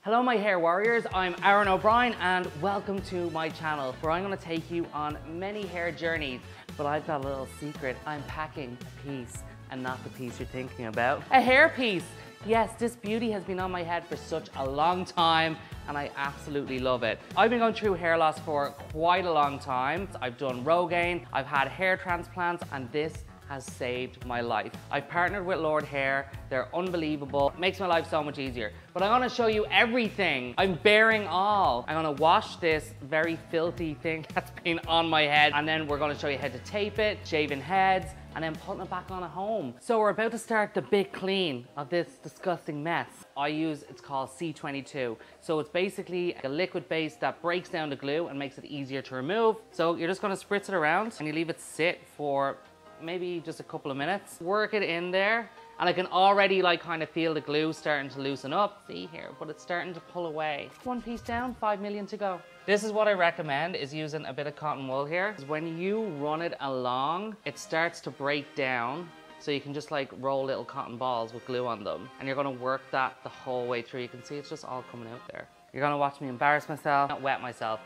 Hello my hair warriors, I'm Aaron O'Brien and welcome to my channel where I'm going to take you on many hair journeys. But I've got a little secret. I'm packing a piece and not the piece you're thinking about. A hair piece! Yes, this beauty has been on my head for such a long time and I absolutely love it. I've been going through hair loss for quite a long time. I've done Rogaine, I've had hair transplants, and this has saved my life. I've partnered with Lordhair. They're unbelievable. It makes my life so much easier. But I'm gonna show you everything. I'm bearing all. I'm gonna wash this very filthy thing that's been on my head, and then we're gonna show you how to tape it, shaving heads, and then putting it back on at home. So we're about to start the big clean of this disgusting mess. It's called C22. So it's basically a liquid base that breaks down the glue and makes it easier to remove. So you're just gonna spritz it around and you leave it sit for maybe just a couple of minutes. Work it in there, and I can already kind of feel the glue starting to loosen up. See here, but it's starting to pull away. One piece down, 5 million to go. This is what I recommend, is using a bit of cotton wool here. When you run it along, it starts to break down. So you can just roll little cotton balls with glue on them. And you're gonna work that the whole way through. You can see it's just all coming out there. You're gonna watch me embarrass myself, not wet myself,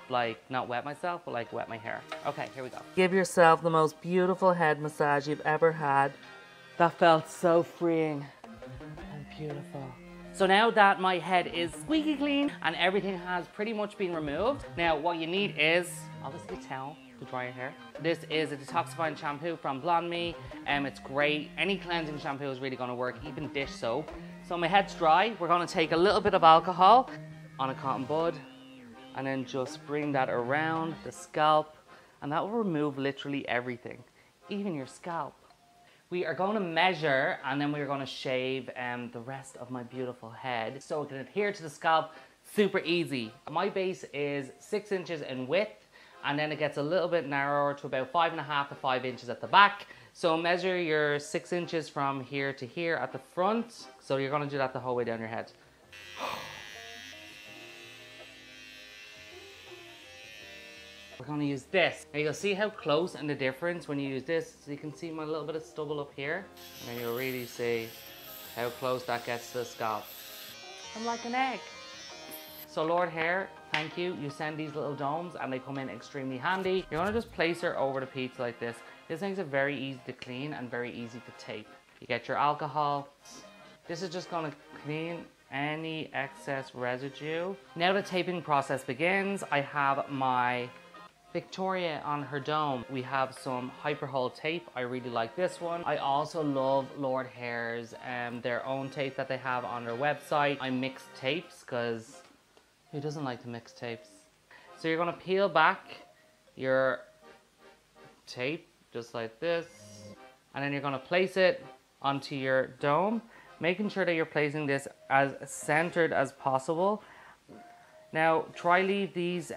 not wet myself, but wet my hair. Okay, here we go. Give yourself the most beautiful head massage you've ever had. That felt so freeing and beautiful. So now that my head is squeaky clean and everything has pretty much been removed, now what you need is obviously a towel to dry your hair. This is a detoxifying shampoo from Blonde Me. It's great. Any cleansing shampoo is really gonna work, even dish soap. So my head's dry. We're gonna take a little bit of alcohol on a cotton bud and then just bring that around the scalp, and that will remove literally everything, even your scalp. We are going to measure and then we're going to shave the rest of my beautiful head so it can adhere to the scalp super easy. My base is 6 inches in width, and then it gets a little bit narrower to about 5.5 to 5 inches at the back. So measure your 6 inches from here to here at the front. So you're going to do that the whole way down your head. We're going to use this. Now you'll see how close and the difference when you use this. So you can see my little bit of stubble up here. And then you'll really see how close that gets to the scalp. I'm like an egg. So Lordhair, thank you. You send these little domes and they come in extremely handy. You're going to just place her over the piece like this. This makes it very easy to clean and very easy to tape. You get your alcohol. This is just going to clean any excess residue. Now the taping process begins. I have my Victoria on her dome. We have some Hyperhold tape. I really like this one. I also love Lordhair's their own tape that they have on their website. I mix tapes because who doesn't like to mix tapes? So you're gonna peel back your tape just like this, and then you're gonna place it onto your dome, making sure that you're placing this as centered as possible. Now, try leave these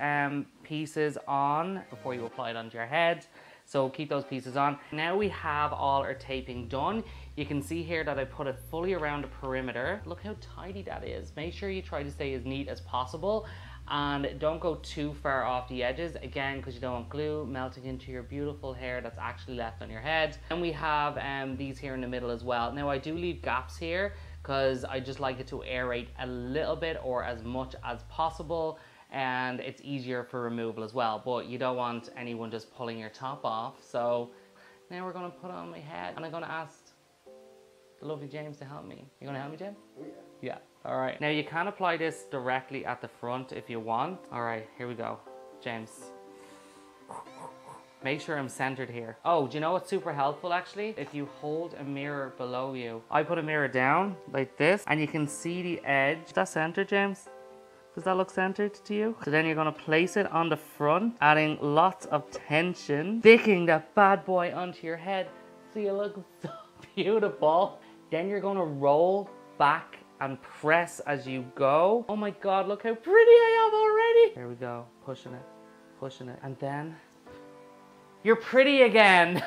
pieces on before you apply it onto your head. So keep those pieces on. Now we have all our taping done. You can see here that I put it fully around the perimeter. Look how tidy that is. Make sure you try to stay as neat as possible and don't go too far off the edges, again, because you don't want glue melting into your beautiful hair that's actually left on your head. And we have these here in the middle as well. Now I do leave gaps here because I just like it to aerate a little bit or as much as possible, and it's easier for removal as well, but you don't want anyone just pulling your top off. So now we're going to put it on my head, and I'm going to ask the lovely James to help me. You going to help me, James? Oh, yeah. Yeah. All right. Now you can apply this directly at the front if you want. All right, here we go. James. Make sure I'm centered here. Oh, do you know what's super helpful actually? If you hold a mirror below you. I put a mirror down like this and you can see the edge. Is that centered, James? Does that look centered to you? So then you're gonna place it on the front, adding lots of tension, sticking that bad boy onto your head so you look so beautiful. Then you're gonna roll back and press as you go. Oh my God, look how pretty I am already. There we go, pushing it, and then you're pretty again.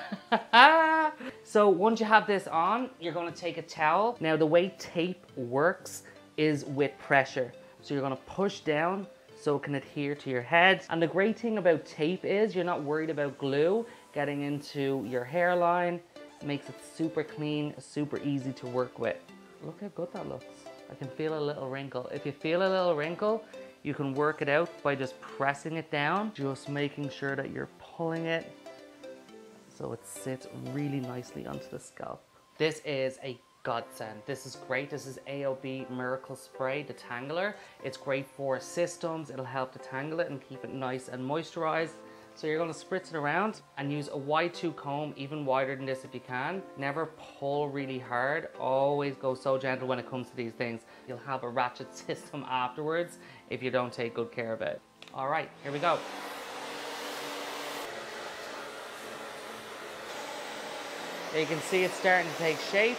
So once you have this on, you're gonna take a towel. Now the way tape works is with pressure. So you're gonna push down so it can adhere to your head. And the great thing about tape is you're not worried about glue getting into your hairline. It makes it super clean, super easy to work with. Look how good that looks. I can feel a little wrinkle. If you feel a little wrinkle, you can work it out by just pressing it down, just making sure that you're pulling it so it sits really nicely onto the scalp. This is a godsend. This is great. This is AOB Miracle Spray Detangler. It's great for systems. It'll help detangle it and keep it nice and moisturized. So you're going to spritz it around and use a wide tooth comb, even wider than this if you can. Never pull really hard. Always go so gentle when it comes to these things. You'll have a ratchet system afterwards if you don't take good care of it. All right, here we go. You can see it's starting to take shape.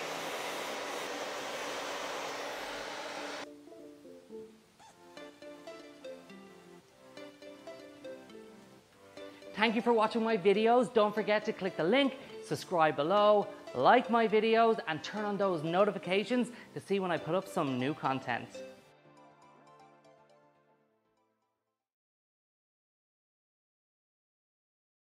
Thank you for watching my videos. Don't forget to click the link, subscribe below, like my videos, and turn on those notifications to see when I put up some new content.